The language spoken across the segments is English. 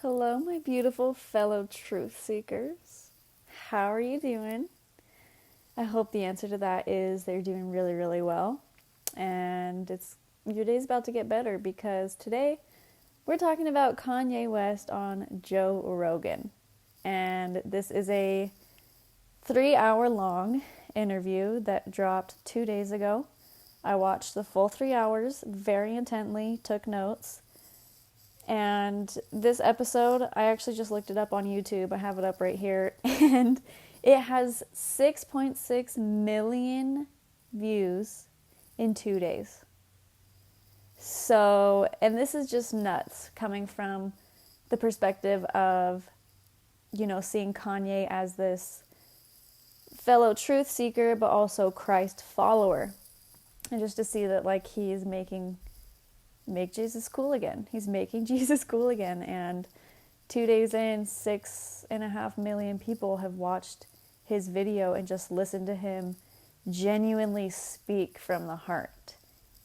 Hello, my beautiful fellow truth seekers. How are you doing? I hope the answer to that is they're doing really, really well. And your day's about to get better because today we're talking about Kanye West on Joe Rogan. And this is a 3 hour long interview that dropped 2 days ago. I watched the full 3 hours very intently, took notes. And this episode, I actually just looked it up on YouTube. I have it up right here. And it has 6.6 million views in 2 days. So, and this is just nuts coming from the perspective of, seeing Kanye as this fellow truth seeker, but also Christ follower. And just to see that, he's make Jesus cool again. He's making Jesus cool again. And 2 days in, 6.5 million people have watched his video and just listened to him genuinely speak from the heart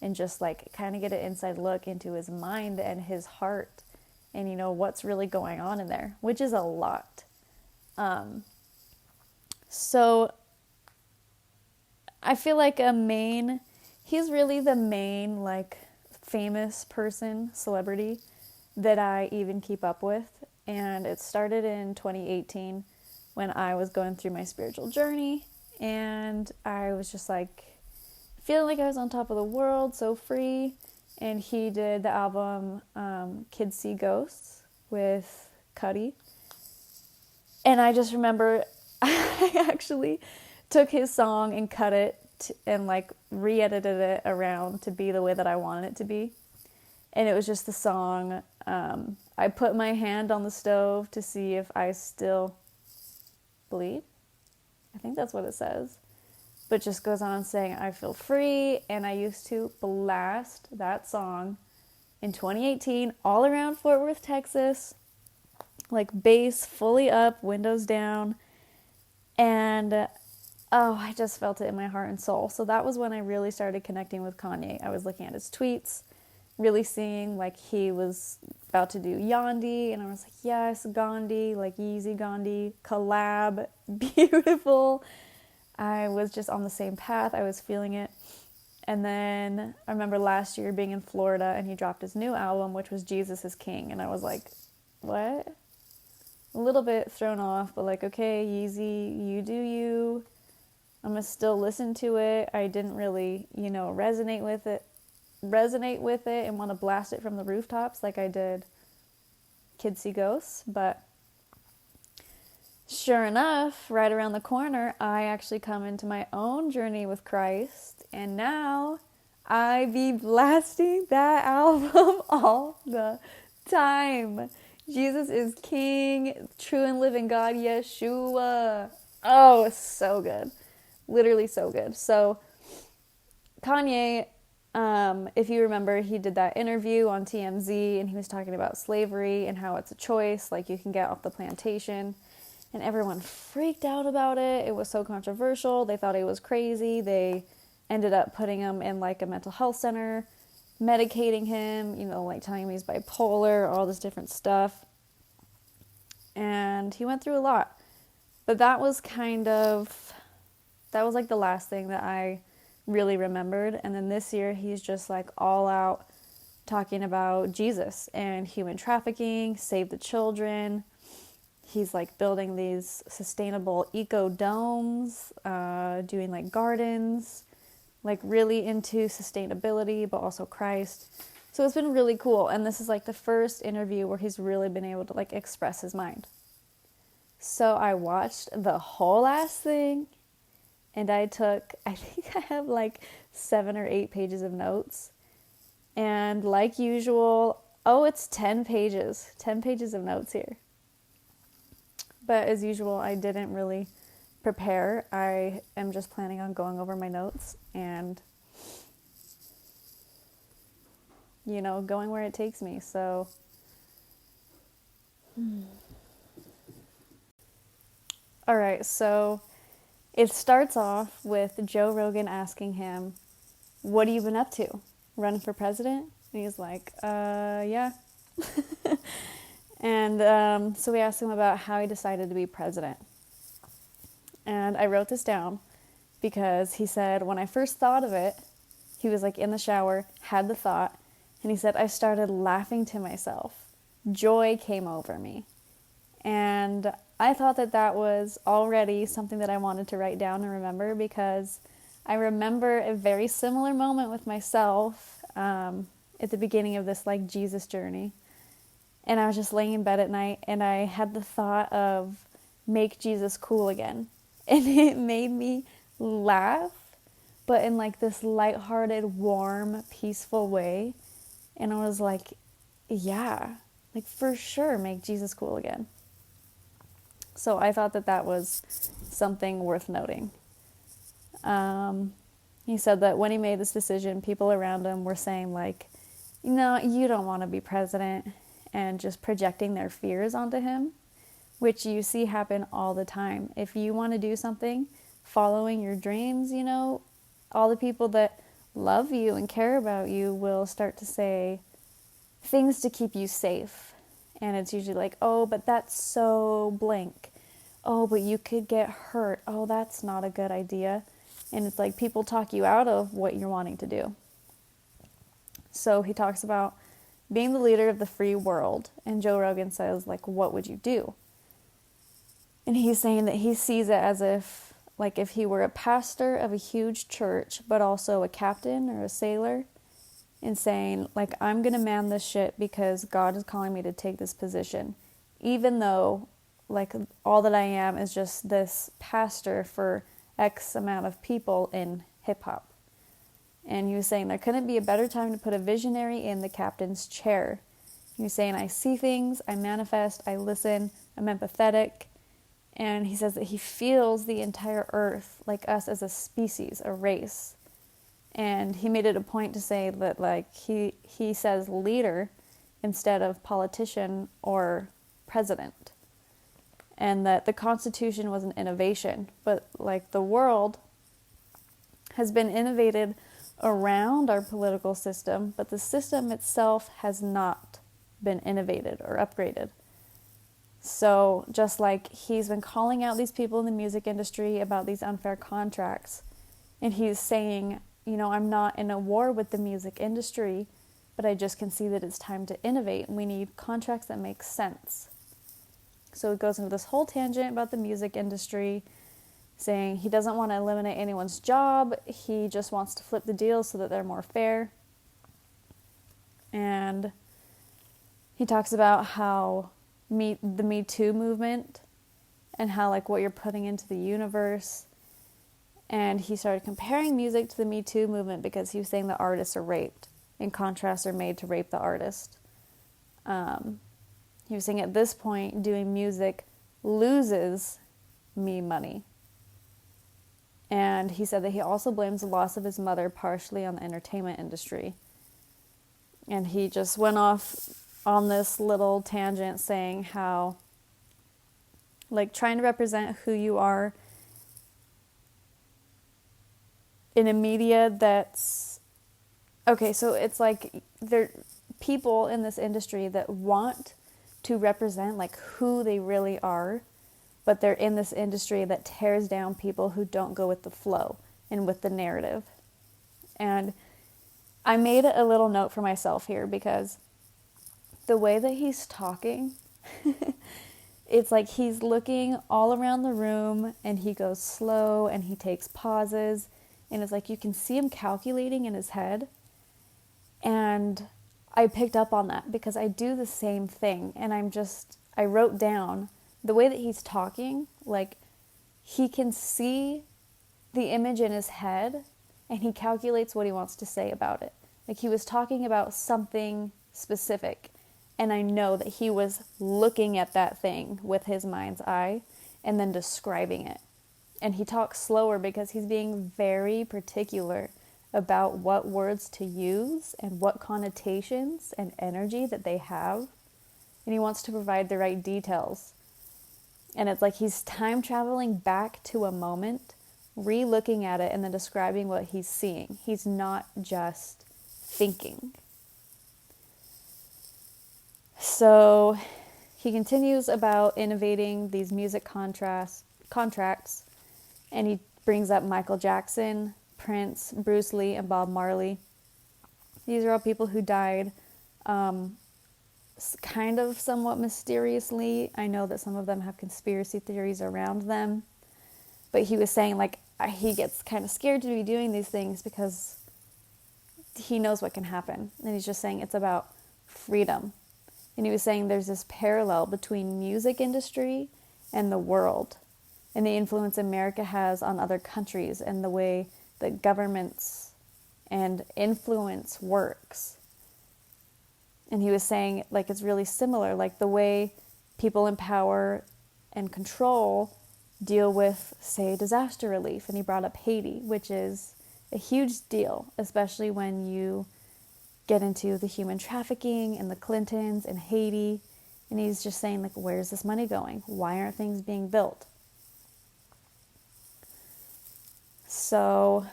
and just kind of get an inside look into his mind and his heart and what's really going on in there, which is a lot. So I feel like he's really the main famous person, celebrity, that I even keep up with. And it started in 2018 when I was going through my spiritual journey. And I was just feeling like I was on top of the world, so free. And he did the album Kids See Ghosts with Cuddy. And I just remember I actually took his song and cut it and re-edited it around to be the way that I wanted it to be. And it was just the song, I put my hand on the stove to see if I still bleed. I think that's what it says. But just goes on saying I feel free. And I used to blast that song in 2018 all around Fort Worth, Texas. Bass fully up, windows down. And I just felt it in my heart and soul. So that was when I really started connecting with Kanye. I was looking at his tweets, really seeing he was about to do Yandi. And I was like, yes, Gandhi, Yeezy Gandhi, collab, beautiful. I was just on the same path. I was feeling it. And then I remember last year being in Florida and he dropped his new album, which was Jesus is King. And I was like, what? A little bit thrown off, but okay, Yeezy, you do you. I'm going to still listen to it. I didn't really, resonate with it and want to blast it from the rooftops like I did Kids See Ghosts. But sure enough, right around the corner, I actually come into my own journey with Christ. And now I be blasting that album all the time. Jesus is King, true and living God, Yeshua. Oh, it's so good. Literally so good. So Kanye, if you remember, he did that interview on TMZ and he was talking about slavery and how it's a choice, you can get off the plantation. And everyone freaked out about it. It was so controversial. They thought he was crazy. They ended up putting him in a mental health center, medicating him, telling him he's bipolar, all this different stuff. And he went through a lot. But that was the last thing that I really remembered. And then this year, he's just all out talking about Jesus and human trafficking, save the children. He's building these sustainable eco domes, doing gardens, really into sustainability, but also Christ. So it's been really cool. And this is the first interview where he's really been able to express his mind. So I watched the whole ass thing. And I think I have 7 or 8 pages of notes. And like usual, it's 10 pages. 10 pages of notes here. But as usual, I didn't really prepare. I am just planning on going over my notes and, going where it takes me. So, all right, so it starts off with Joe Rogan asking him, what have you been up to? Running for president? And he's like, yeah. And so we asked him about how he decided to be president. And I wrote this down because he said, when I first thought of it, he was like in the shower, had the thought, and he said, I started laughing to myself. Joy came over me. And I thought that that was already something that I wanted to write down and remember, because I remember a very similar moment with myself at the beginning of this like Jesus journey. And I was just laying in bed at night and I had the thought of make Jesus cool again. And it made me laugh, but in like this lighthearted, warm, peaceful way. And I was like, yeah, like for sure, make Jesus cool again. So I thought that that was something worth noting. He said that when he made this decision, people around him were saying like, no, you don't want to be president, and just projecting their fears onto him, which you see happen all the time. If you want to do something, following your dreams, you know, all the people that love you and care about you will start to say things to keep you safe. And it's usually like, oh, but that's so blank. Oh, but you could get hurt. Oh, that's not a good idea. And it's like people talk you out of what you're wanting to do. So he talks about being the leader of the free world. And Joe Rogan says, like, what would you do? And he's saying that he sees it as if, like, if he were a pastor of a huge church, but also a captain or a sailor, and saying, like, I'm going to man this ship because God is calling me to take this position, even though, like, all that I am is just this pastor for X amount of people in hip-hop. And he was saying there couldn't be a better time to put a visionary in the captain's chair. He was saying, I see things, I manifest, I listen, I'm empathetic. And he says that he feels the entire earth, like us as a species, a race. And he made it a point to say that, like, he says leader instead of politician or president. And that the Constitution was an innovation. But, like, the world has been innovated around our political system, but the system itself has not been innovated or upgraded. So just like he's been calling out these people in the music industry about these unfair contracts, and he's saying, you know, I'm not in a war with the music industry, but I just can see that it's time to innovate, and we need contracts that make sense. So it goes into this whole tangent about the music industry, saying he doesn't want to eliminate anyone's job, he just wants to flip the deals so that they're more fair. And he talks about how the Me Too movement and how, like, what you're putting into the universe. And he started comparing music to the Me Too movement because he was saying the artists are raped and contrasts are made to rape the artist. He was saying at this point doing music loses me money. And he said that he also blames the loss of his mother partially on the entertainment industry. And he just went off on this little tangent saying how, like, trying to represent who you are in a media that's... Okay, so it's like there are people in this industry that want to represent, like, who they really are, but they're in this industry that tears down people who don't go with the flow and with the narrative. And I made a little note for myself here because the way that he's talking, it's like he's looking all around the room and he goes slow and he takes pauses, and it's like you can see him calculating in his head. And I picked up on that because I do the same thing, and I wrote down the way that he's talking, like, he can see the image in his head and he calculates what he wants to say about it. Like, he was talking about something specific, and I know that he was looking at that thing with his mind's eye and then describing it. And he talks slower because he's being very particular about what words to use and what connotations and energy that they have. And he wants to provide the right details. And it's like he's time traveling back to a moment, re-looking at it, and then describing what he's seeing. He's not just thinking. So he continues about innovating these music contracts, and he brings up Michael Jackson, Prince, Bruce Lee, and Bob Marley. These are all people who died kind of somewhat mysteriously. I know that some of them have conspiracy theories around them, but he was saying, like, he gets kind of scared to be doing these things because he knows what can happen. And he's just saying it's about freedom. And he was saying there's this parallel between music industry and the world, and the influence America has on other countries, and the way that governments and influence works. And he was saying, like, it's really similar, like the way people in power and control deal with, say, disaster relief. And he brought up Haiti, which is a huge deal, especially when you get into the human trafficking and the Clintons and Haiti. And he's just saying, like, where's this money going? Why aren't things being built? So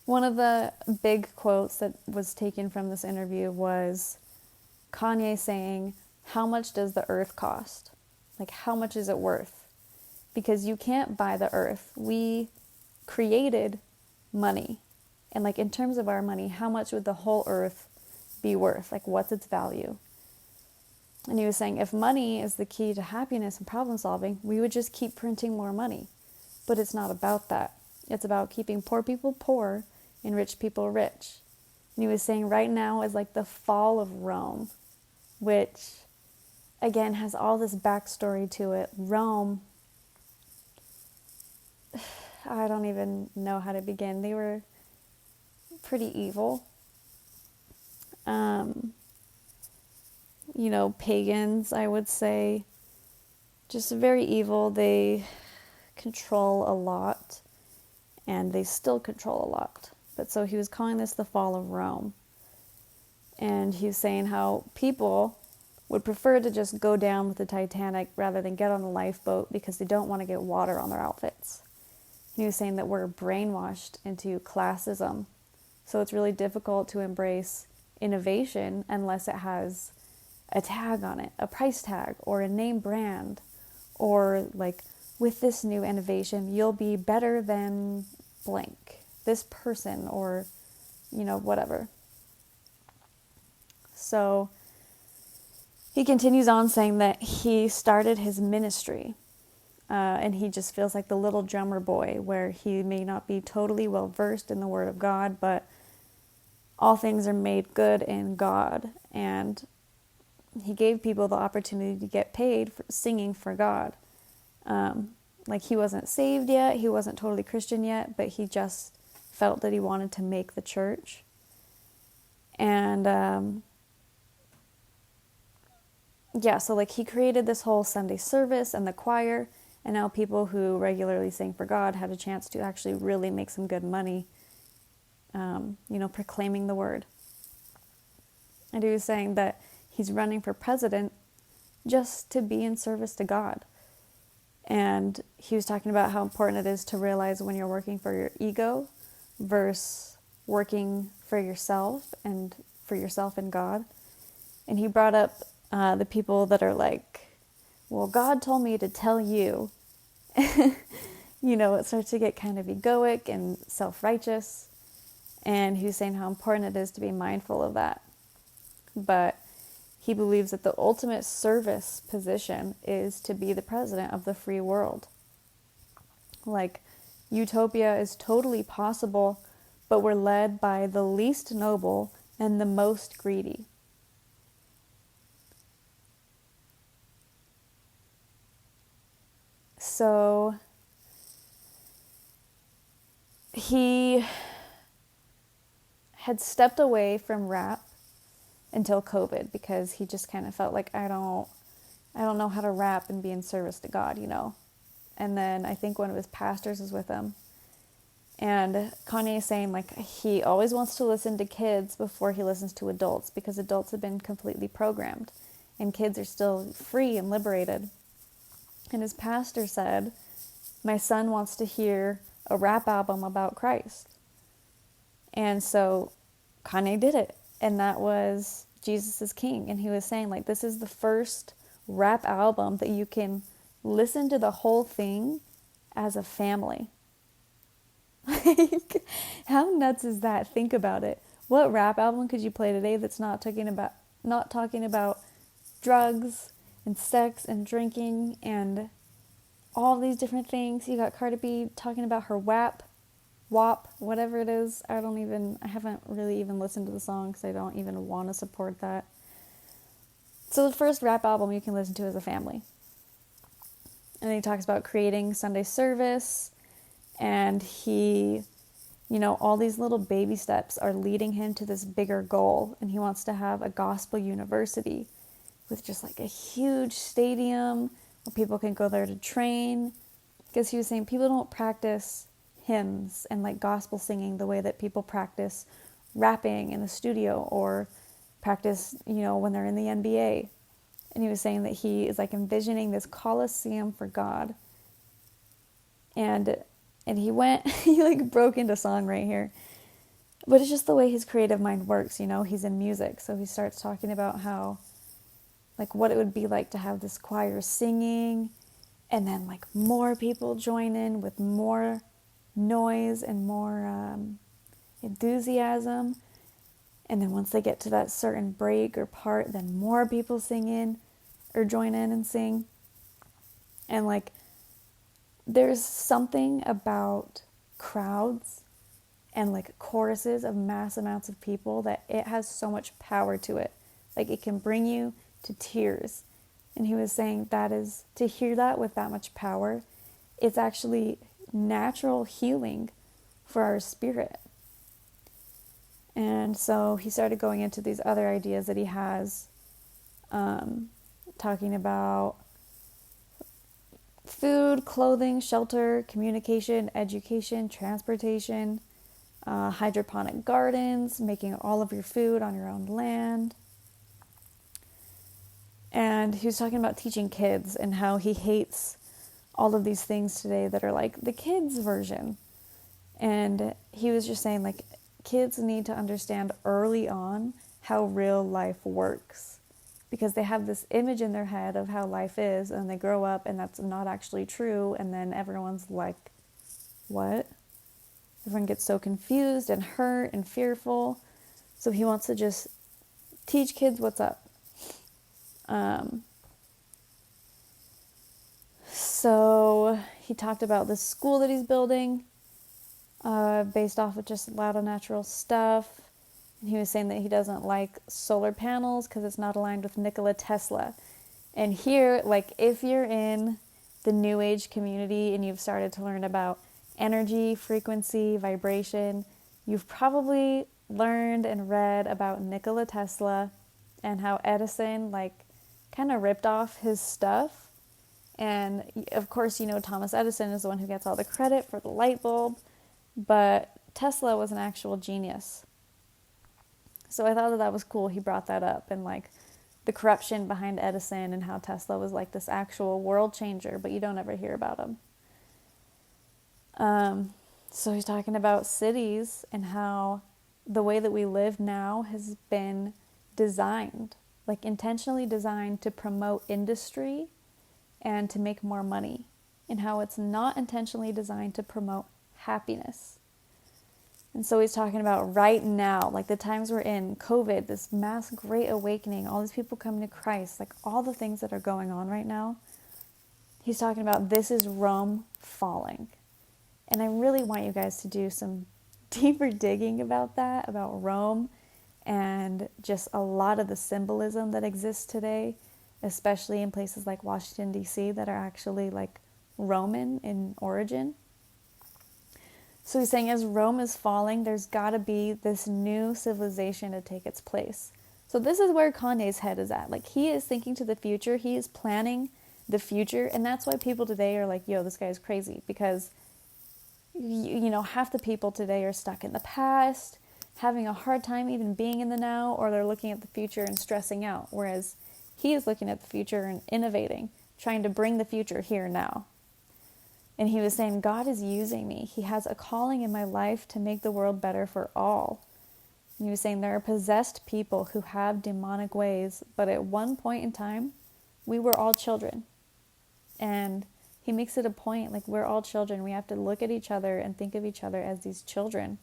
one of the big quotes that was taken from this interview was Kanye saying, how much does the earth cost? Like, how much is it worth? Because you can't buy the earth. We created money. And, like, in terms of our money, how much would the whole earth be worth? Like, what's its value? And he was saying, if money is the key to happiness and problem solving, we would just keep printing more money. But it's not about that. It's about keeping poor people poor and rich people rich. And he was saying right now is like the fall of Rome, which, again, has all this backstory to it. Rome, I don't even know how to begin. They were pretty evil. Pagans, I would say, just very evil. They control a lot, and they still control a lot. But so he was calling this the fall of Rome. And he was saying how people would prefer to just go down with the Titanic rather than get on a lifeboat because they don't want to get water on their outfits. And he was saying that we're brainwashed into classism. So it's really difficult to embrace innovation unless it has a tag on it, a price tag or a name brand, or like, with this new innovation, you'll be better than blank, this person, or, whatever. So he continues on saying that he started his ministry, and he just feels like the little drummer boy, where he may not be totally well versed in the Word of God, but all things are made good in God. And he gave people the opportunity to get paid for singing for God. Like, he wasn't saved yet, he wasn't totally Christian yet, but he just felt that he wanted to make the church. And so like, he created this whole Sunday service and the choir, and now people who regularly sing for God had a chance to actually really make some good money, proclaiming the word. And he was saying that he's running for president just to be in service to God. And he was talking about how important it is to realize when you're working for your ego versus working for yourself and God. And he brought up the people that are like, well, God told me to tell you. It starts to get kind of egoic and self-righteous. And he was saying how important it is to be mindful of that. But he believes that the ultimate service position is to be the president of the free world. Like, utopia is totally possible, but we're led by the least noble and the most greedy. So he had stepped away from rap until COVID, because he just kind of felt like, I don't know how to rap and be in service to God, And then I think one of his pastors was with him. And Kanye is saying, like, he always wants to listen to kids before he listens to adults, because adults have been completely programmed and kids are still free and liberated. And his pastor said, my son wants to hear a rap album about Christ. And so Kanye did it. And that was Jesus is King. And he was saying, like, this is the first rap album that you can listen to the whole thing as a family. Like, how nuts is that? Think about it. What rap album could you play today that's not talking about drugs and sex and drinking and all these different things? You got Cardi B talking about her WAP, whatever it is. I haven't really even listened to the song because I don't even want to support that. So the first rap album you can listen to as a family. And then he talks about creating Sunday service, and all these little baby steps are leading him to this bigger goal, and he wants to have a gospel university with just like a huge stadium where people can go there to train, because he was saying people don't practice hymns and like gospel singing the way that people practice rapping in the studio or practice, when they're in the NBA. And he was saying that he is like envisioning this coliseum for God. And he like broke into song right here. But it's just the way his creative mind works, he's in music. So he starts talking about how, like, what it would be like to have this choir singing and then like more people join in with more noise and more enthusiasm. And then once they get to that certain break or part, then more people sing in or join in and sing. And like, there's something about crowds and like choruses of mass amounts of people that it has so much power to it. Like, it can bring you to tears. And he was saying that is, to hear that with that much power, it's actually natural healing for our spirit. And so he started going into these other ideas that he has, talking about food, clothing, shelter, communication, education, transportation, hydroponic gardens, making all of your food on your own land. And he was talking about teaching kids and how he hates all of these things today that are like the kids' version. And he was just saying, like, kids need to understand early on how real life works, because they have this image in their head of how life is, and they grow up and that's not actually true, and then everyone's like, what? Everyone gets so confused and hurt and fearful. So he wants to just teach kids what's up. So he talked about the school that he's building, based off of just a lot of natural stuff. And he was saying that he doesn't like solar panels because it's not aligned with Nikola Tesla. And here, like, if you're in the New Age community and you've started to learn about energy, frequency, vibration, you've probably learned and read about Nikola Tesla and how Edison, like, kind of ripped off his stuff. And of course, Thomas Edison is the one who gets all the credit for the light bulb, but Tesla was an actual genius. So I thought that was cool. He brought that up, and like the corruption behind Edison and how Tesla was like this actual world changer, but you don't ever hear about him. So he's talking about cities and how the way that we live now has been designed, like intentionally designed to promote industry and to make more money, and how it's not intentionally designed to promote happiness. And so he's talking about right now, like the times we're in, COVID, this mass great awakening, all these people coming to Christ, like all the things that are going on right now. He's talking about this is Rome falling. And I really want you guys to do some deeper digging about that, about Rome, and just a lot of the symbolism that exists today, especially in places like Washington, D.C., that are actually like Roman in origin. So he's saying as Rome is falling, there's got to be this new civilization to take its place. So this is where Kanye's head is at. Like, he is thinking to the future. He is planning the future. And that's why people today are like, yo, this guy's crazy. Because, half the people today are stuck in the past, having a hard time even being in the now, or they're looking at the future and stressing out. Whereas he is looking at the future and innovating, trying to bring the future here now. And he was saying, God is using me. He has a calling in my life to make the world better for all. He was saying there are possessed people who have demonic ways, but at one point in time, We were all children. And he makes it a point, like, we're all children. We have to look at each other and think of each other as these children.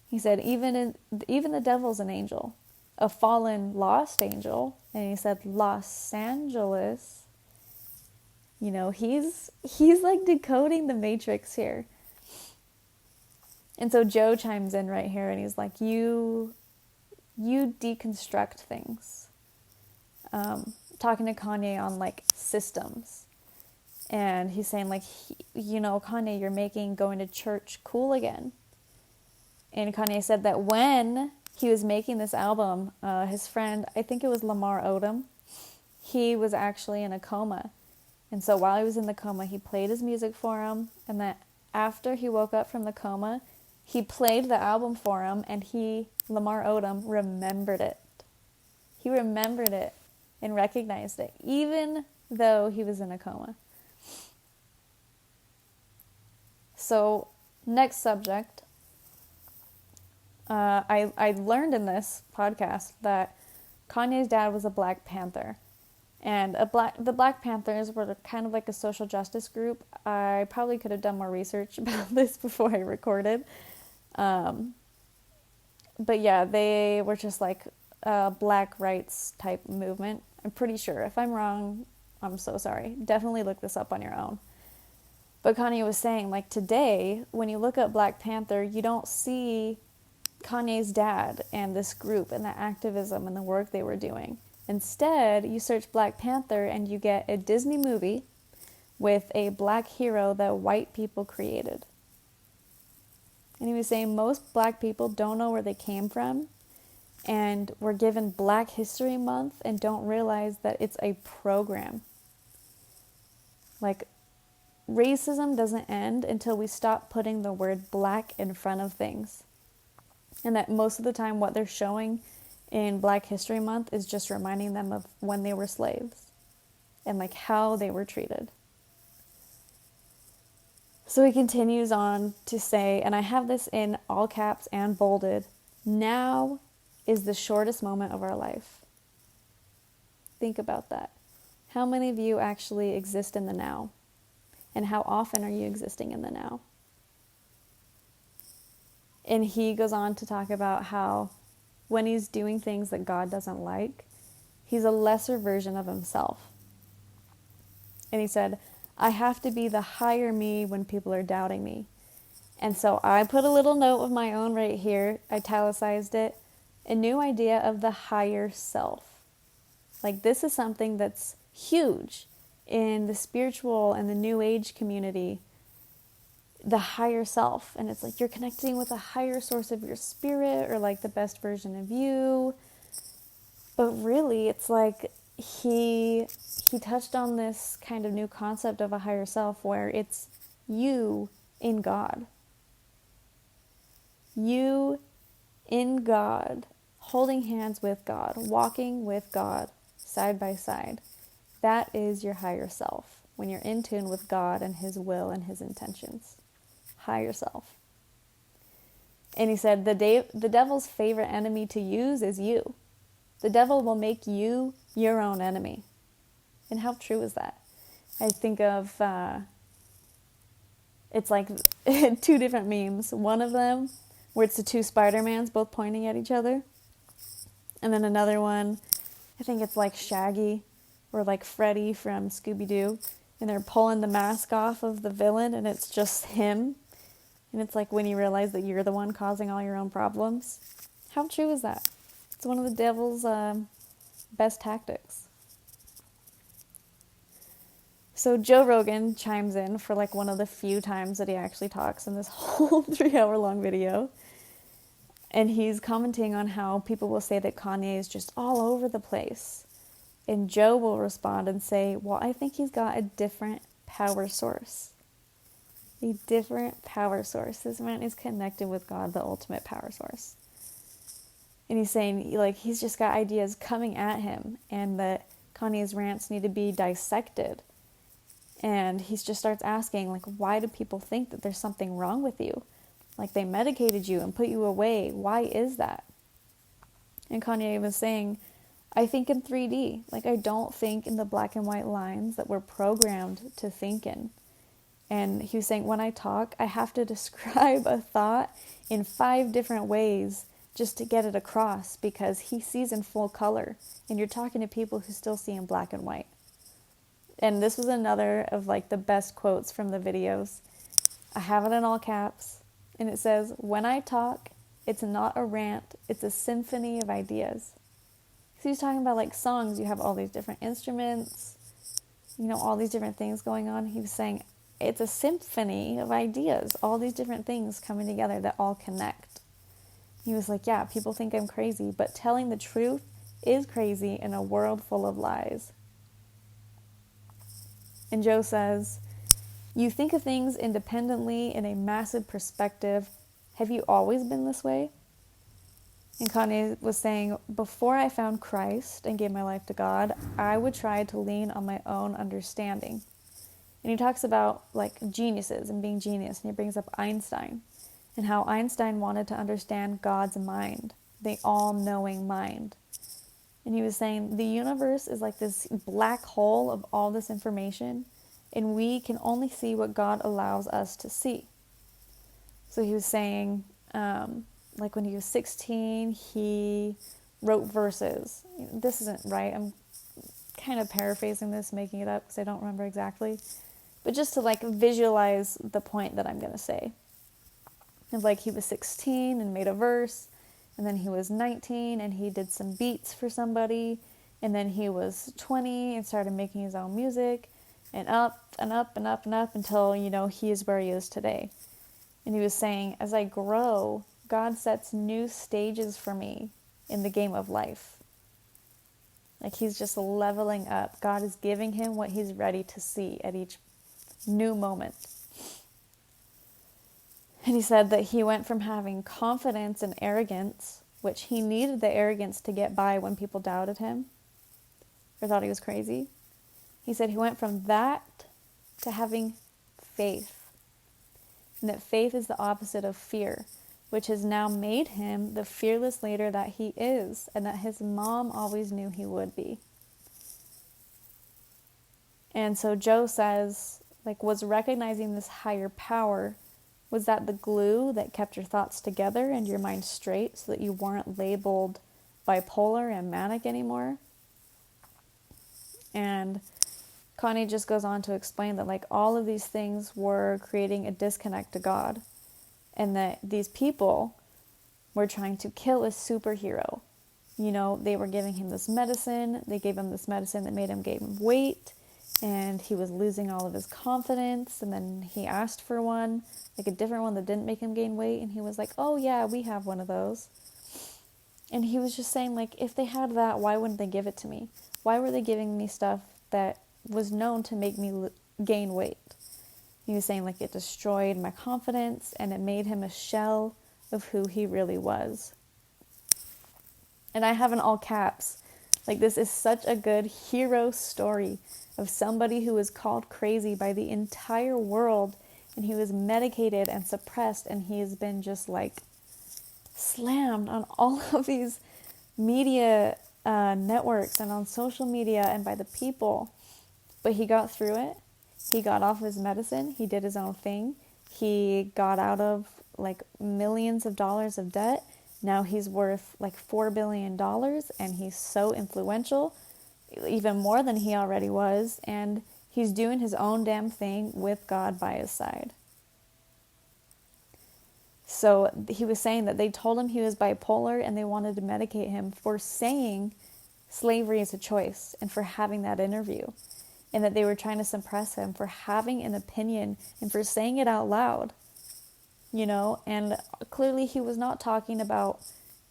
He said, even the devil's an angel, a fallen, lost angel. And he said, Los Angeles, you know, he's like decoding the matrix here. And so Joe chimes in right here, and he's like, you deconstruct things. Talking to Kanye on, like, systems. And he's saying, like, you know, Kanye, you're making going to church cool again. And Kanye said that when he was making this album, his friend, I think it was Lamar Odom, he was actually in a coma. And so while he was in the coma, he played his music for him. And that after he woke up from the coma, he played the album for him, and Lamar Odom, remembered it. He remembered it and recognized it, even though he was in a coma. So, next subject. I learned in this podcast that Kanye's dad was a Black Panther. And the Black Panthers were kind of like a social justice group. I probably could have done more research about this before I recorded. But yeah, they were just like a Black rights type movement. I'm pretty sure. If I'm wrong, I'm so sorry. Definitely look this up on your own. But Kanye was saying, like, today, when you look up Black Panther, you don't see Kanye's dad and this group and the activism and the work they were doing. Instead, you search Black Panther and you get a Disney movie with a Black hero that white people created. And he was saying most Black people don't know where they came from and were given Black History Month and don't realize that it's a program. Like, racism doesn't end until we stop putting the word Black in front of things. And that most of the time what they're showing in Black History Month is just reminding them of when they were slaves and like how they were treated. So he continues on to say, and I have this in all caps and bolded, now is the shortest moment of our life. Think about that. How many of you actually exist in the now? And how often are you existing in the now? And he goes on to talk about how when he's doing things that God doesn't like, he's a lesser version of himself. And he said, I have to be the higher me when people are doubting me. And so I put a little note of my own right here, italicized it, a new idea of the higher self. Like, this is something that's huge in the spiritual and the New Age community, the higher self. And it's like you're connecting with a higher source of your spirit or like the best version of you. But really, it's like he touched on this kind of new concept of a higher self where it's you in God. You in God, holding hands with God, walking with God, side by side. That is your higher self, when you're in tune with God and His will and His intentions. Higher self. And he said, the devil's favorite enemy to use is you. The devil will make you your own enemy. And how true is that? I think of, it's like two different memes. One of them, where it's the two Spider-Mans both pointing at each other. And then another one, I think it's like Shaggy or like Freddy from Scooby-Doo. And they're pulling the mask off of the villain and it's just him. And it's like when you realize that you're the one causing all your own problems. How true is that? It's one of the devil's best tactics. So Joe Rogan chimes in for like one of the few times that he actually talks in this whole 3-hour-long video. And he's commenting on how people will say that Kanye is just all over the place. And Joe will respond and say, well, I think he's got a different power source. A different power source. This man is connected with God, the ultimate power source. And he's saying, like, he's just got ideas coming at him and that Kanye's rants need to be dissected. And he just starts asking, like, why do people think that there's something wrong with you? Like, they medicated you and put you away. Why is that? And Kanye was saying, I think in 3D. Like, I don't think in the black and white lines that we're programmed to think in. And he was saying, when I talk, I have to describe a thought in 5 different ways just to get it across, because he sees in full color. And you're talking to people who still see in black and white. And this was another of like the best quotes from the videos. I have it in all caps. And it says, when I talk, it's not a rant, it's a symphony of ideas. So he's talking about like songs, you have all these different instruments, you know, all these different things going on. He was saying it's a symphony of ideas, all these different things coming together that all connect. He was like, yeah, people think I'm crazy, but telling the truth is crazy in a world full of lies. And Joe says, you think of things independently in a massive perspective. Have you always been this way? And Kanye was saying, before I found Christ and gave my life to God, I would try to lean on my own understanding. And he talks about like geniuses and being genius. And he brings up Einstein and how Einstein wanted to understand God's mind, the all-knowing mind. And he was saying the universe is like this black hole of all this information, and we can only see what God allows us to see. So he was saying, like when he was 16, he wrote verses. This isn't right. I'm kind of paraphrasing this, making it up because I don't remember exactly. But just to like visualize the point that I'm going to say. And like he was 16 and made a verse. And then he was 19 and he did some beats for somebody. And then he was 20 and started making his own music. And up and up and up and up until, you know, he is where he is today. And he was saying, as I grow, God sets new stages for me in the game of life. Like he's just leveling up. God is giving him what he's ready to see at each new moment. And he said that he went from having confidence and arrogance, which he needed the arrogance to get by when people doubted him or thought he was crazy. He said he went from that to having faith. And that faith is the opposite of fear, which has now made him the fearless leader that he is, and that his mom always knew he would be. And so Joe says, like, was recognizing this higher power, was that the glue that kept your thoughts together and your mind straight so that you weren't labeled bipolar and manic anymore? And Kanye just goes on to explain that like all of these things were creating a disconnect to God, and that these people were trying to kill a superhero. You know, they were giving him this medicine. They gave him this medicine that made him gain weight, and he was losing all of his confidence. And then he asked for one, like a different one that didn't make him gain weight. And he was like, oh yeah, we have one of those. And he was just saying, like, if they had that, why wouldn't they give it to me? Why were they giving me stuff that was known to make me gain weight? He was saying, like, it destroyed my confidence and it made him a shell of who he really was. And I have in all caps, like, this is such a good hero story of somebody who was called crazy by the entire world, and he was medicated and suppressed, and he has been just like slammed on all of these media networks and on social media and by the people. But he got through it. He got off his medicine. He did his own thing. He got out of like millions of dollars of debt. Now he's worth like $4 billion, and he's so influential, even more than he already was. And he's doing his own damn thing with God by his side. So he was saying that they told him he was bipolar and they wanted to medicate him for saying slavery is a choice and for having that interview. And that they were trying to suppress him for having an opinion and for saying it out loud, you know. And clearly he was not talking about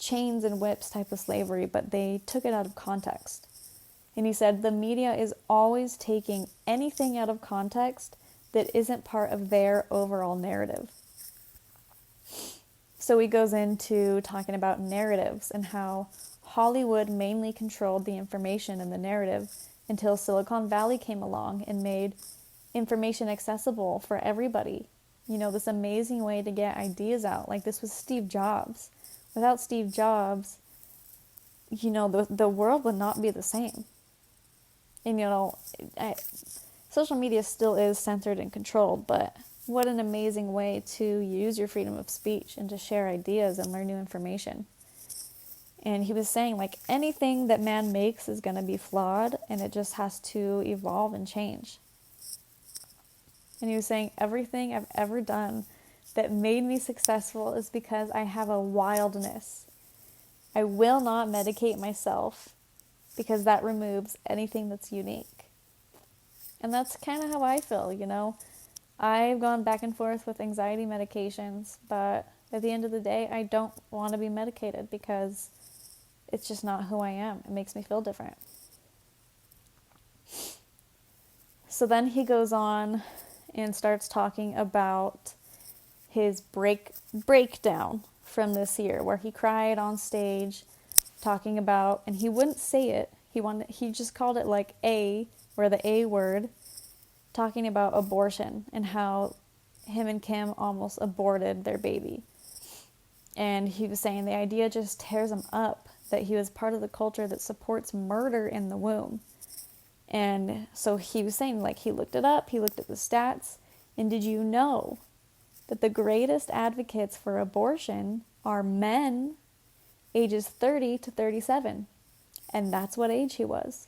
chains and whips type of slavery, but they took it out of context. And he said the media is always taking anything out of context that isn't part of their overall narrative. So he goes into talking about narratives and how Hollywood mainly controlled the information in the narrative until Silicon Valley came along and made information accessible for everybody. You know, this amazing way to get ideas out. Like, this was Steve Jobs. Without Steve Jobs, the world would not be the same. And, social media still is censored and controlled, but what an amazing way to use your freedom of speech and to share ideas and learn new information. And he was saying, like, anything that man makes is going to be flawed, and it just has to evolve and change. And he was saying, everything I've ever done that made me successful is because I have a wildness. I will not medicate myself because that removes anything that's unique. And that's kind of how I feel, I've gone back and forth with anxiety medications, but at the end of the day, I don't want to be medicated because it's just not who I am. It makes me feel different. So then he goes on and starts talking about his breakdown from this year, where he cried on stage talking about, and he wouldn't say it, he just called it like the A word, talking about abortion and how him and Kim almost aborted their baby. And he was saying the idea just tears him up, that he was part of the culture that supports murder in the womb. And so he was saying, like, he looked it up, he looked at the stats, and did you know that the greatest advocates for abortion are men ages 30 to 37? And that's what age he was.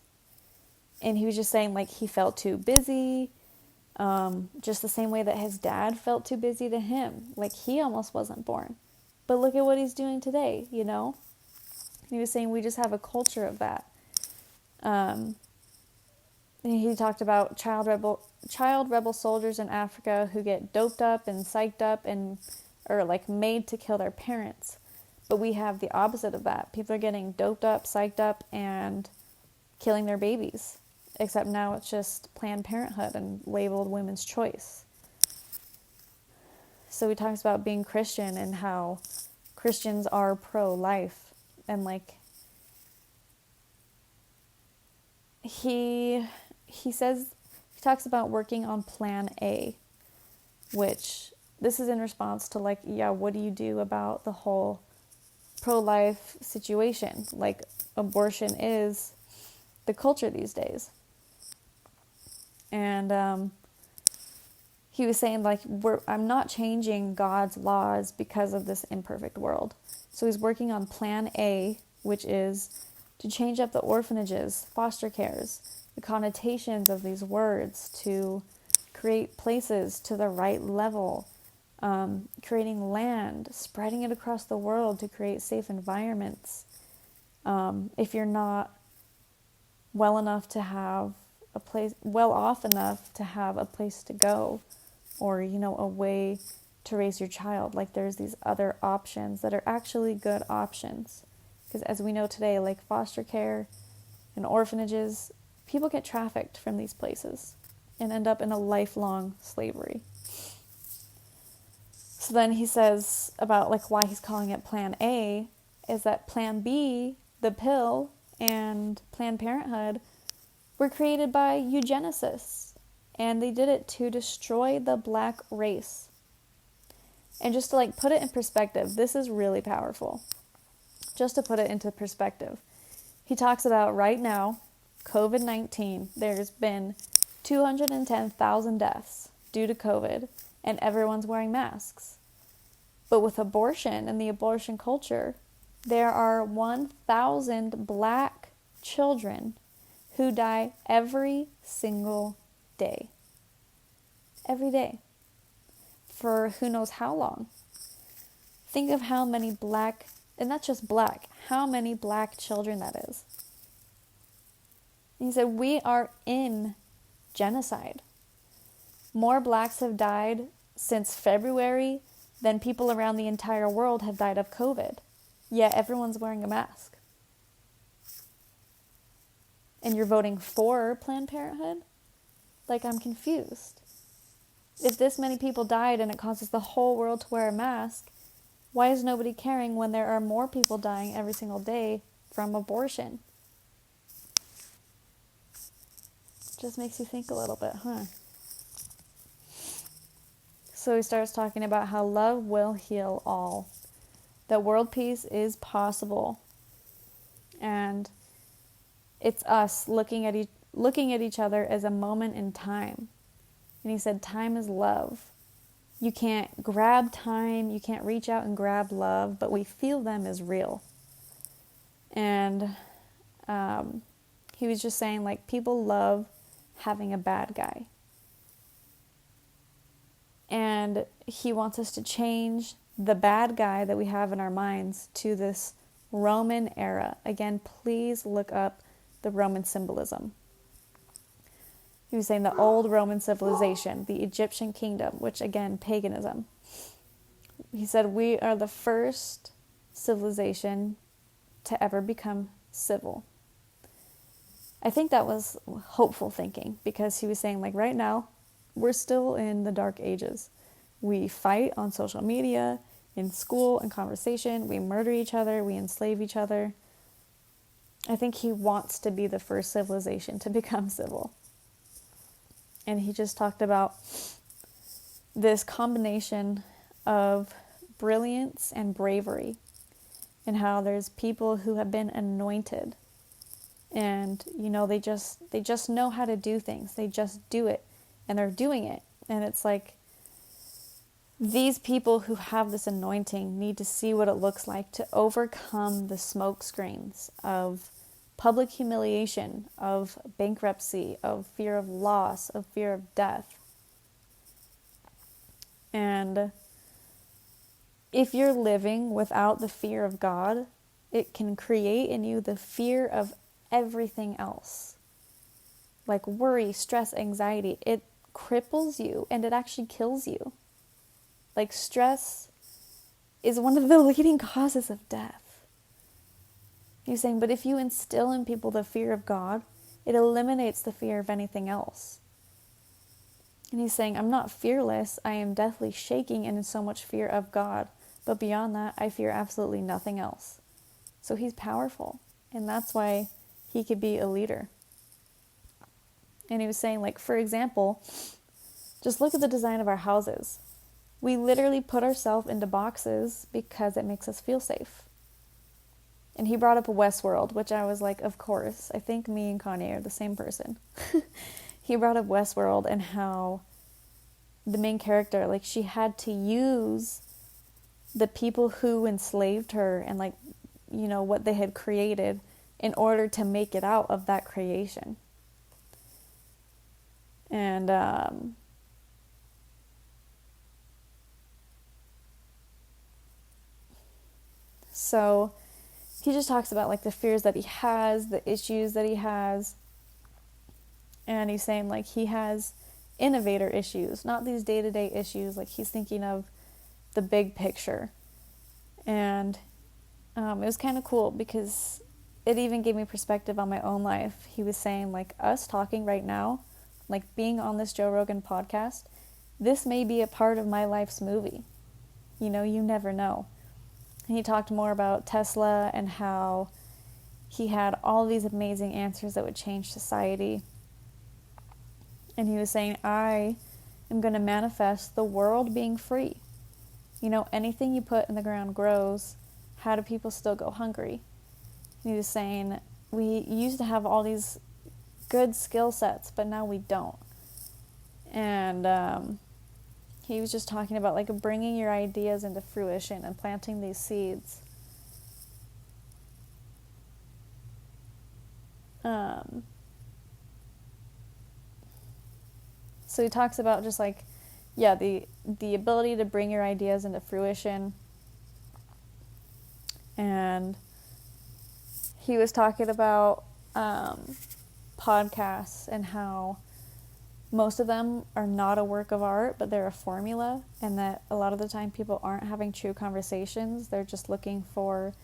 And he was just saying, like, he felt too busy, just the same way that his dad felt too busy to him. Like, he almost wasn't born. But look at what he's doing today, He was saying we just have a culture of that. He talked about child rebel soldiers in Africa who get doped up and psyched up or like made to kill their parents. But we have the opposite of that. People are getting doped up, psyched up, and killing their babies. Except now it's just Planned Parenthood and labeled women's choice. So he talks about being Christian and how Christians are pro-life. And like, he talks about working on Plan A, which this is in response to like, what do you do about the whole pro-life situation? Like, abortion is the culture these days. And he was saying, like, I'm not changing God's laws because of this imperfect world. So he's working on Plan A, which is to change up the orphanages, foster cares, the connotations of these words, to create places to the right level, creating land, spreading it across the world to create safe environments. If you're not well off enough to have a place to go, or, a way to raise your child, like there's these other options that are actually good options. Because as we know today, like foster care and orphanages, people get trafficked from these places and end up in a lifelong slavery. So then he says about like why he's calling it Plan A is that Plan B, the pill, and Planned Parenthood were created by eugenicists, and they did it to destroy the black race. And just to like put it in perspective, this is really powerful. Just to put it into perspective, he talks about right now, COVID-19, there's been 210,000 deaths due to COVID, and everyone's wearing masks. But with abortion and the abortion culture, there are 1,000 black children who die every single day. Every day. For who knows how long. Think of how many black, and not just black, how many black children that is. And he said, we are in genocide. More blacks have died since February than people around the entire world have died of COVID. Yet everyone's wearing a mask. And you're voting for Planned Parenthood? Like, I'm confused. If this many people died and it causes the whole world to wear a mask, why is nobody caring when there are more people dying every single day from abortion? Just makes you think a little bit, huh? So he starts talking about how love will heal all. That world peace is possible. And it's us looking at each other as a moment in time. And he said, time is love. You can't grab time, you can't reach out and grab love, but we feel them as real. And he was just saying, like, people love having a bad guy. And he wants us to change the bad guy that we have in our minds to this Roman era. Again, please look up the Roman symbolism. He was saying the old Roman civilization, the Egyptian kingdom, which again, paganism. He said we are the first civilization to ever become civil. I think that was hopeful thinking, because he was saying, like, right now, we're still in the dark ages. We fight on social media, in school, in conversation. We murder each other. We enslave each other. I think he wants to be the first civilization to become civil. And he just talked about this combination of brilliance and bravery, and how there's people who have been anointed. And, you know, they just know how to do things. They just do it. And they're doing it. And it's like, these people who have this anointing need to see what it looks like to overcome the smoke screens of public humiliation, of bankruptcy, of fear of loss, of fear of death. And if you're living without the fear of God, it can create in you the fear of everything else. Like worry, stress, anxiety. It cripples you and it actually kills you. Like, stress is one of the leading causes of death. He's saying, but if you instill in people the fear of God, it eliminates the fear of anything else. And he's saying, I'm not fearless. I am deathly shaking and in so much fear of God. But beyond that, I fear absolutely nothing else. So he's powerful. And that's why he could be a leader. And he was saying, like, for example, just look at the design of our houses. We literally put ourselves into boxes because it makes us feel safe. And he brought up Westworld, which I was like, of course. I think me and Kanye are the same person. He brought up Westworld and how the main character, like, she had to use the people who enslaved her and, like, you know, what they had created in order to make it out of that creation. And so he just talks about, like, the fears that he has, the issues that he has. And he's saying, like, he has innovator issues, not these day-to-day issues. Like, he's thinking of the big picture. And it was kind of cool because it even gave me perspective on my own life. He was saying, like, us talking right now, like, being on this Joe Rogan podcast, this may be a part of my life's movie. You know, you never know. And he talked more about Tesla and how he had all these amazing answers that would change society. And he was saying, I am going to manifest the world being free. You know, anything you put in the ground grows. How do people still go hungry? And he was saying, we used to have all these good skill sets, but now we don't. And he was just talking about, like, bringing your ideas into fruition and planting these seeds. So he talks about just, like, yeah, the ability to bring your ideas into fruition. And he was talking about podcasts and how most of them are not a work of art, but they're a formula, and that a lot of the time people aren't having true conversations. They're just looking for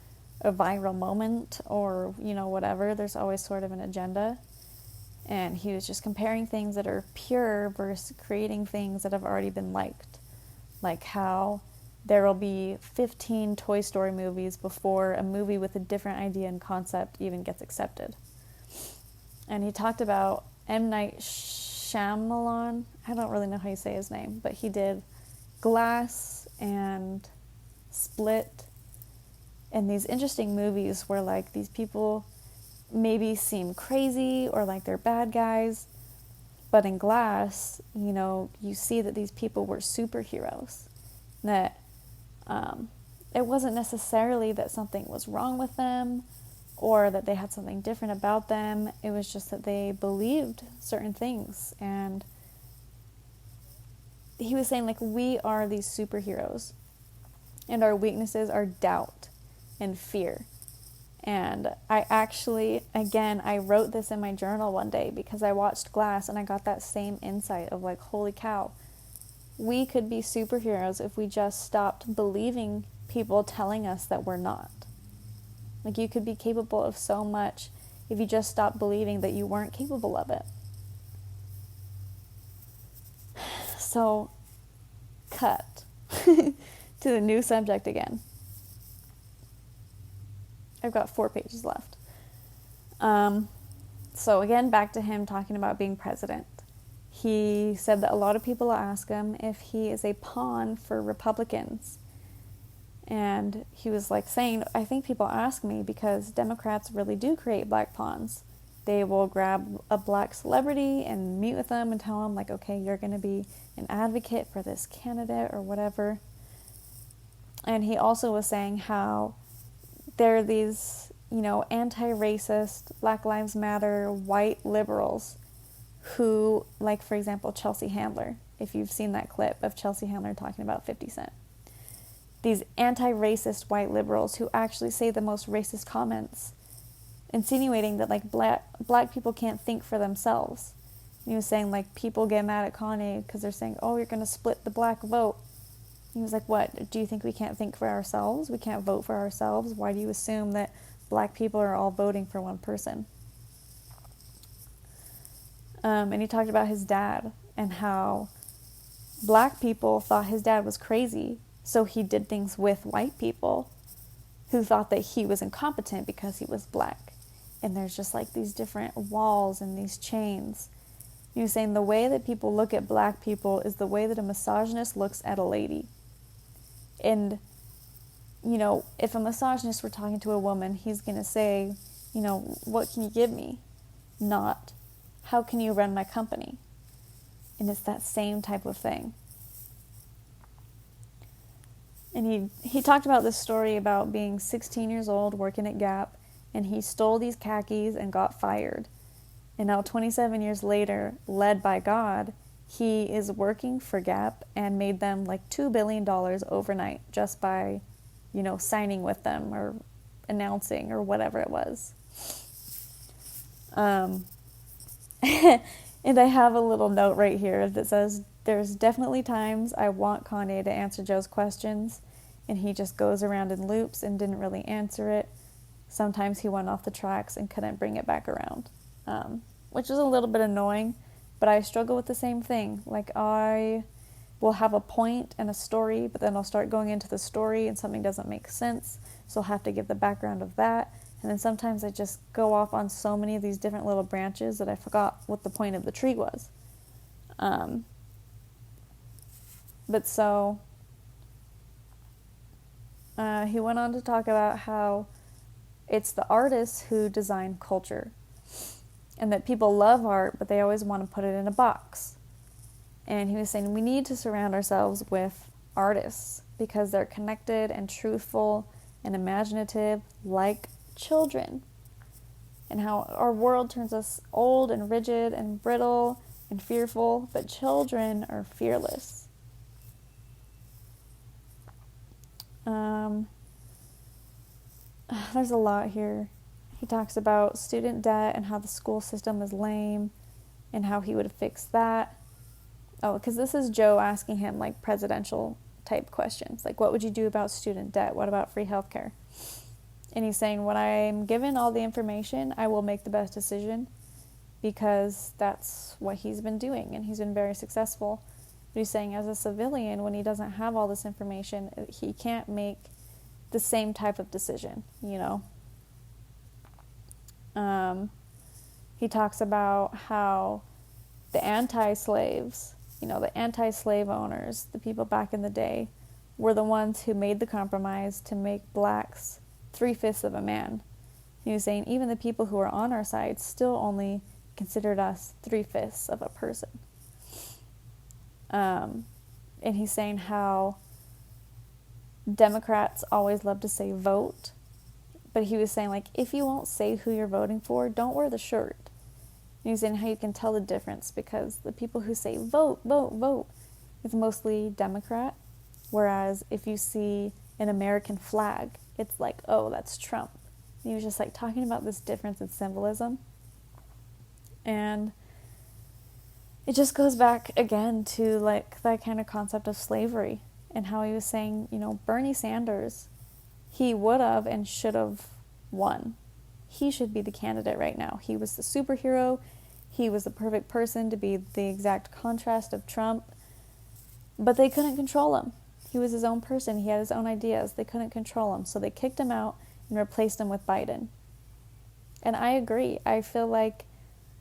a viral moment or, you know, whatever. There's always sort of an agenda. And he was just comparing things that are pure versus creating things that have already been liked. Like how there will be 15 Toy Story movies before a movie with a different idea and concept even gets accepted. And he talked about M. Night Shyamalan. I don't really know how you say his name, but he did Glass and Split in these interesting movies where like these people maybe seem crazy or like they're bad guys, but in Glass, you know, you see that these people were superheroes, that it wasn't necessarily that something was wrong with them or that they had something different about them. It was just that they believed certain things. And he was saying, like, we are these superheroes, and our weaknesses are doubt and fear. And I actually, again, I wrote this in my journal one day because I watched Glass and I got that same insight of like, holy cow, we could be superheroes if we just stopped believing people telling us that we're not. Like, you could be capable of so much if you just stopped believing that you weren't capable of it. So, cut to the new subject again. I've got 4 pages left. So again, back to him talking about being president. He said that a lot of people ask him if he is a pawn for Republicans. And he was like saying, I think people ask me because Democrats really do create black pawns. They will grab a black celebrity and meet with them and tell them like, okay, you're going to be an advocate for this candidate or whatever. And he also was saying how there are these, you know, anti-racist, Black Lives Matter, white liberals who, like, for example, Chelsea Handler, if you've seen that clip of Chelsea Handler talking about 50 Cent. These anti-racist white liberals who actually say the most racist comments, insinuating that, like, black people can't think for themselves. He was saying, like, people get mad at Kanye because they're saying, oh, you're going to split the black vote. He was like, what, do you think we can't think for ourselves? We can't vote for ourselves? Why do you assume that black people are all voting for one person? And he talked about his dad and how black people thought his dad was crazy, so he did things with white people who thought that he was incompetent because he was black. And there's just like these different walls and these chains. He was saying the way that people look at black people is the way that a misogynist looks at a lady. And, you know, if a misogynist were talking to a woman, he's going to say, you know, what can you give me? Not, how can you run my company? And it's that same type of thing. And he talked about this story about being 16 years old, working at Gap, and he stole these khakis and got fired. And now 27 years later, led by God, he is working for Gap and made them like $2 billion overnight just by, you know, signing with them or announcing or whatever it was. And I have a little note right here that says, there's definitely times I want Kanye to answer Joe's questions, and he just goes around in loops and didn't really answer it. Sometimes he went off the tracks and couldn't bring it back around, which is a little bit annoying. But I struggle with the same thing. Like, I will have a point and a story, but then I'll start going into the story and something doesn't make sense, so I'll have to give the background of that. And then sometimes I just go off on so many of these different little branches that I forgot what the point of the tree was. But so, he went on to talk about how it's the artists who design culture. And that people love art, but they always want to put it in a box. And he was saying we need to surround ourselves with artists because they're connected and truthful and imaginative like children. And how our world turns us old and rigid and brittle and fearful, but children are fearless. There's a lot here. He talks about student debt and how the school system is lame and how he would fix that. Oh, because this is Joe asking him like presidential type questions. Like, what would you do about student debt? What about free healthcare? And he's saying, when I'm given all the information, I will make the best decision because that's what he's been doing and he's been very successful. But he's saying as a civilian, when he doesn't have all this information, he can't make the same type of decision, you know? He talks about how the anti-slaves, you know, the anti-slave owners, the people back in the day, were the ones who made the compromise to make blacks 3/5 of a man. He was saying even the people who are on our side still only considered us 3/5 of a person. And he's saying how Democrats always love to say vote, but he was saying, like, if you won't say who you're voting for, don't wear the shirt. And he's saying how you can tell the difference, because the people who say vote, vote, vote, it's mostly Democrat, whereas if you see an American flag, it's like, oh, that's Trump. And he was just like talking about this difference in symbolism. And it just goes back again to like that kind of concept of slavery, and how he was saying, you know, Bernie Sanders, he would have and should have won. He should be the candidate right now. He was the superhero. He was the perfect person to be the exact contrast of Trump. But they couldn't control him. He was his own person. He had his own ideas. They couldn't control him. So they kicked him out and replaced him with Biden. And I agree. I feel like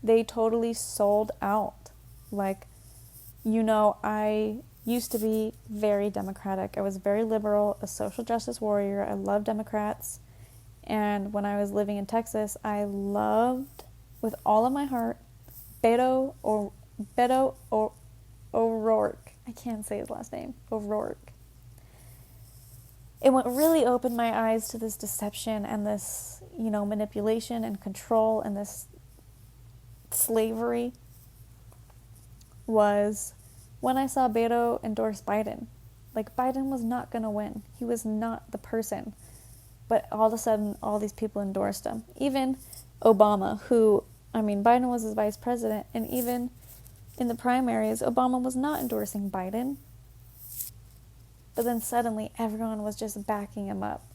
they totally sold out. Like, you know, I used to be very Democratic. I was very liberal, a social justice warrior. I love Democrats. And when I was living in Texas, I loved, with all of my heart, Beto O'Rourke. I can't say his last name. O'Rourke. It really opened my eyes to this deception and this, you know, manipulation and control and this slavery, was when I saw Beto endorse Biden. Like, Biden was not going to win. He was not the person. But all of a sudden, all these people endorsed him. Even Obama, who, I mean, Biden was his vice president, and even in the primaries, Obama was not endorsing Biden. But then suddenly, everyone was just backing him up.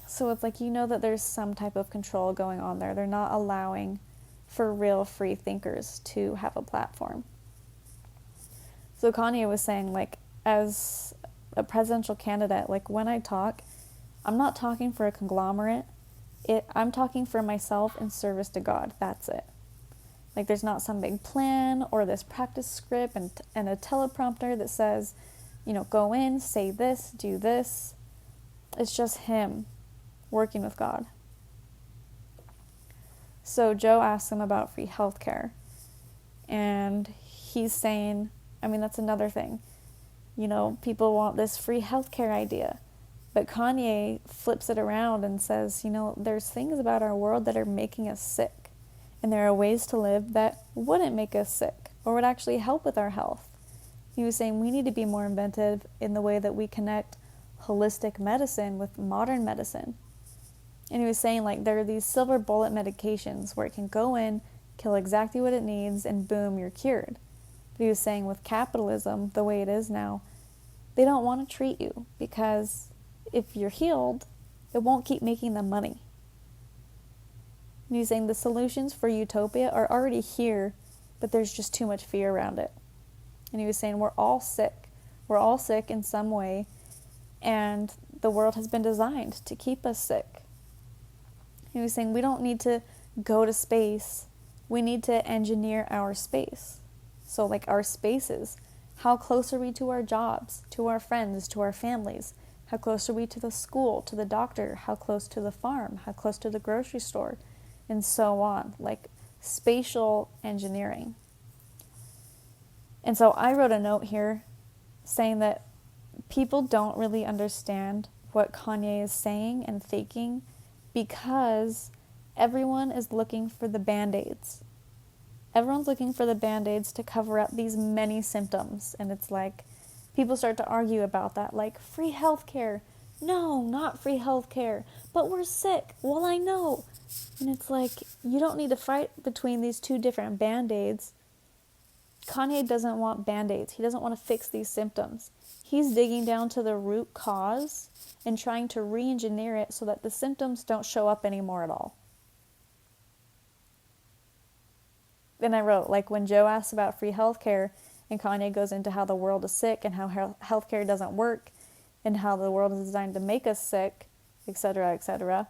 So it's like, you know that there's some type of control going on there. They're not allowing for real free thinkers to have a platform. So Kanye was saying, like, as a presidential candidate, like, when I talk, I'm not talking for a conglomerate. I'm talking for myself in service to God. That's it. Like, there's not some big plan or this practice script and a teleprompter that says, you know, go in, say this, do this. It's just him working with God. So Joe asked him about free healthcare. And he's saying, I mean, that's another thing. You know, people want this free healthcare idea. But Kanye flips it around and says, you know, there's things about our world that are making us sick. And there are ways to live that wouldn't make us sick or would actually help with our health. He was saying we need to be more inventive in the way that we connect holistic medicine with modern medicine. And he was saying, like, there are these silver bullet medications where it can go in, kill exactly what it needs, and boom, you're cured. But he was saying with capitalism, the way it is now, they don't want to treat you because if you're healed, it won't keep making them money. And he was saying the solutions for utopia are already here, but there's just too much fear around it. And he was saying we're all sick. We're all sick in some way, and the world has been designed to keep us sick. He was saying we don't need to go to space. We need to engineer our space. So, like, our spaces. How close are we to our jobs, to our friends, to our families? How close are we to the school, to the doctor? How close to the farm? How close to the grocery store? And so on. Like, spatial engineering. And so I wrote a note here saying that people don't really understand what Kanye is saying and thinking because everyone is looking for the Band-Aids. Everyone's looking for the Band-Aids to cover up these many symptoms. And it's like, people start to argue about that, like, free healthcare. No, not free healthcare. But we're sick. Well, I know. And it's like, you don't need to fight between these two different Band-Aids. Kanye doesn't want Band-Aids. He doesn't want to fix these symptoms. He's digging down to the root cause and trying to re-engineer it so that the symptoms don't show up anymore at all. Then I wrote, like, when Joe asks about free healthcare and Kanye goes into how the world is sick and how healthcare doesn't work and how the world is designed to make us sick, etc., etc.,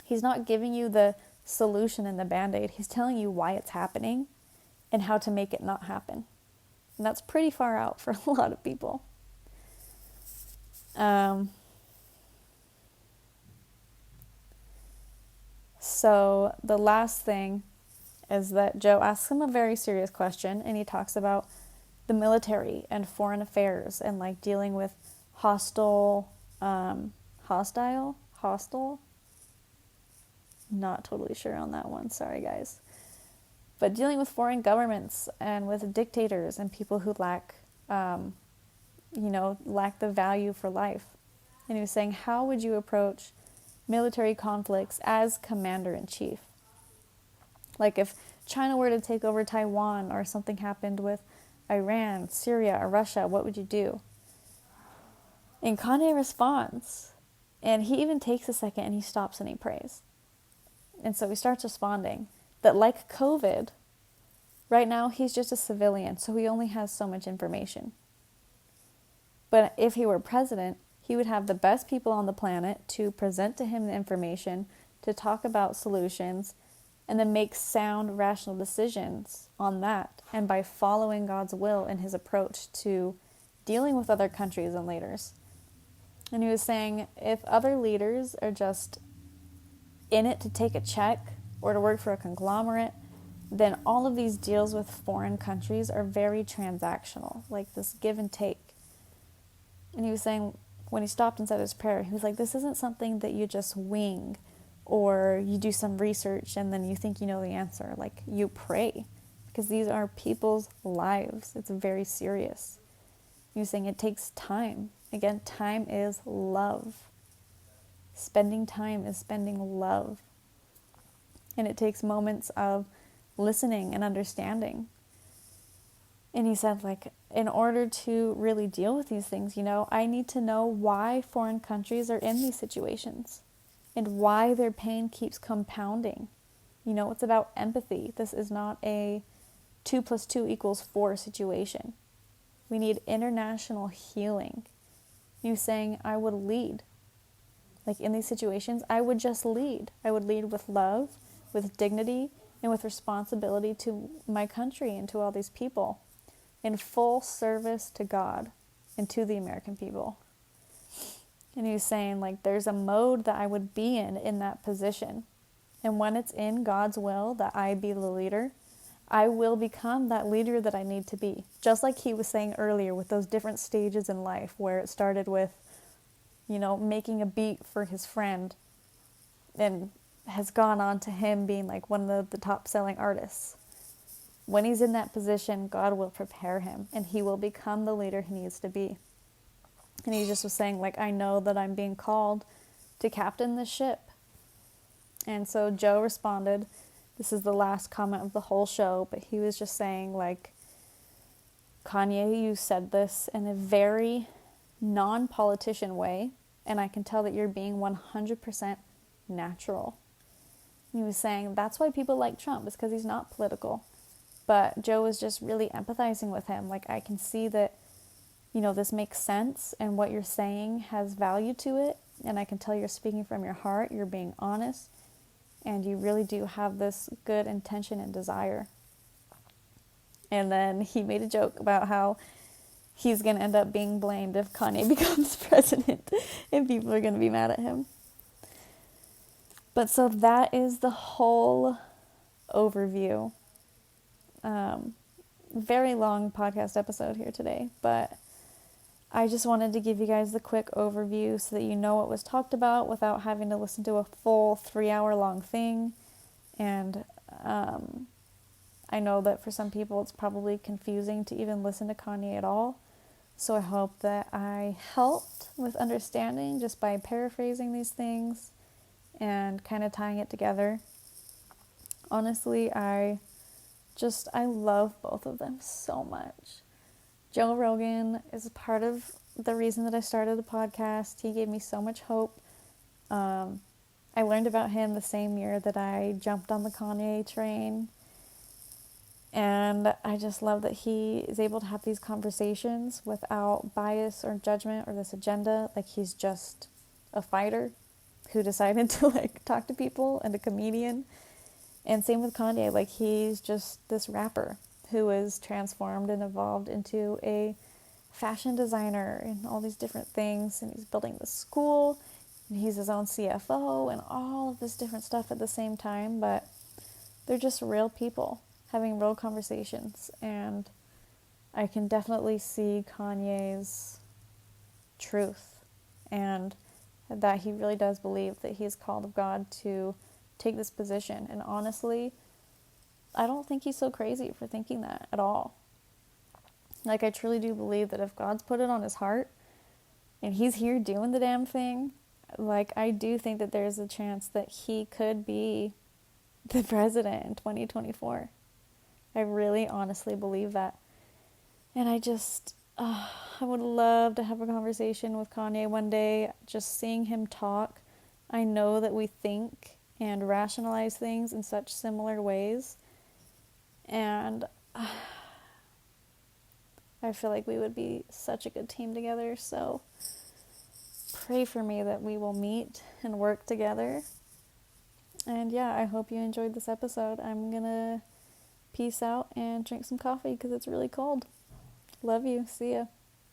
he's not giving you the solution in the Band-Aid. He's telling you why it's happening and how to make it not happen. And that's pretty far out for a lot of people. So the last thing is that Joe asks him a very serious question, and he talks about the military and foreign affairs and like dealing with hostile, not totally sure on that one, sorry guys, but dealing with foreign governments and with dictators and people who lack lack the value for life. And he was saying, how would you approach military conflicts as commander-in-chief? Like if China were to take over Taiwan or something happened with Iran, Syria, or Russia, what would you do? And Kanye responds, and he even takes a second and he stops and he prays. And so he starts responding that like COVID, right now he's just a civilian, so he only has so much information. But if he were president, he would have the best people on the planet to present to him the information, to talk about solutions, and then make sound, rational decisions on that, and by following God's will in his approach to dealing with other countries and leaders. And he was saying, if other leaders are just in it to take a check or to work for a conglomerate, then all of these deals with foreign countries are very transactional, like this give and take. And he was saying, when he stopped and said his prayer, he was like, this isn't something that you just wing or you do some research and then you think you know the answer. Like, you pray, because these are people's lives. It's very serious. He was saying it takes time. Again, time is love. Spending time is spending love. And it takes moments of listening and understanding. And he said, like, in order to really deal with these things, I need to know why foreign countries are in these situations and why their pain keeps compounding. It's about empathy. This is not a 2 + 2 = 4 situation. We need international healing. He was saying, I would lead. Like, in these situations, I would just lead. I would lead with love, with dignity, and with responsibility to my country and to all these people, in full service to God and to the American people. And he was saying, like, there's a mode that I would be in that position. And when it's in God's will that I be the leader, I will become that leader that I need to be. Just like he was saying earlier with those different stages in life, where it started with, making a beat for his friend and has gone on to him being like one of the top selling artists. When he's in that position, God will prepare him and he will become the leader he needs to be. And he just was saying, like, I know that I'm being called to captain the ship. And so Joe responded, this is the last comment of the whole show, but he was just saying, like, Kanye, you said this in a very non-politician way, and I can tell that you're being 100% natural. He was saying that's why people like Trump, is because he's not political. But Joe was just really empathizing with him. Like, I can see that, this makes sense, and what you're saying has value to it, and I can tell you're speaking from your heart, you're being honest, and you really do have this good intention and desire. And then he made a joke about how he's going to end up being blamed if Kanye becomes president, and people are going to be mad at him. But so that is the whole overview. Very long podcast episode here today, but I just wanted to give you guys the quick overview so that you know what was talked about without having to listen to a full 3-hour long thing. And I know that for some people it's probably confusing to even listen to Kanye at all. So I hope that I helped with understanding just by paraphrasing these things and kind of tying it together. Honestly, I love both of them so much. Joe Rogan is part of the reason that I started the podcast. He gave me so much hope. I learned about him the same year that I jumped on the Kanye train. And I just love that he is able to have these conversations without bias or judgment or this agenda. Like, he's just a fighter who decided to talk to people, and a comedian. And same with Kanye. Like, he's just this rapper who is transformed and evolved into a fashion designer and all these different things. And he's building this school. and he's his own CFO and all of this different stuff at the same time, but they're just real people having real conversations, and I can definitely see Kanye's truth and that he really does believe that he's called of God to take this position. And honestly, I don't think he's so crazy for thinking that at all. Like, I truly do believe that if God's put it on his heart and he's here doing the damn thing, like, I do think that there's a chance that he could be the president in 2024. I really honestly believe that. And I would love to have a conversation with Kanye one day. Just seeing him talk, I know that we think and rationalize things in such similar ways. And I feel like we would be such a good team together. So pray for me that we will meet and work together. And yeah, I hope you enjoyed this episode. I'm going to peace out and drink some coffee because it's really cold. Love you. See ya.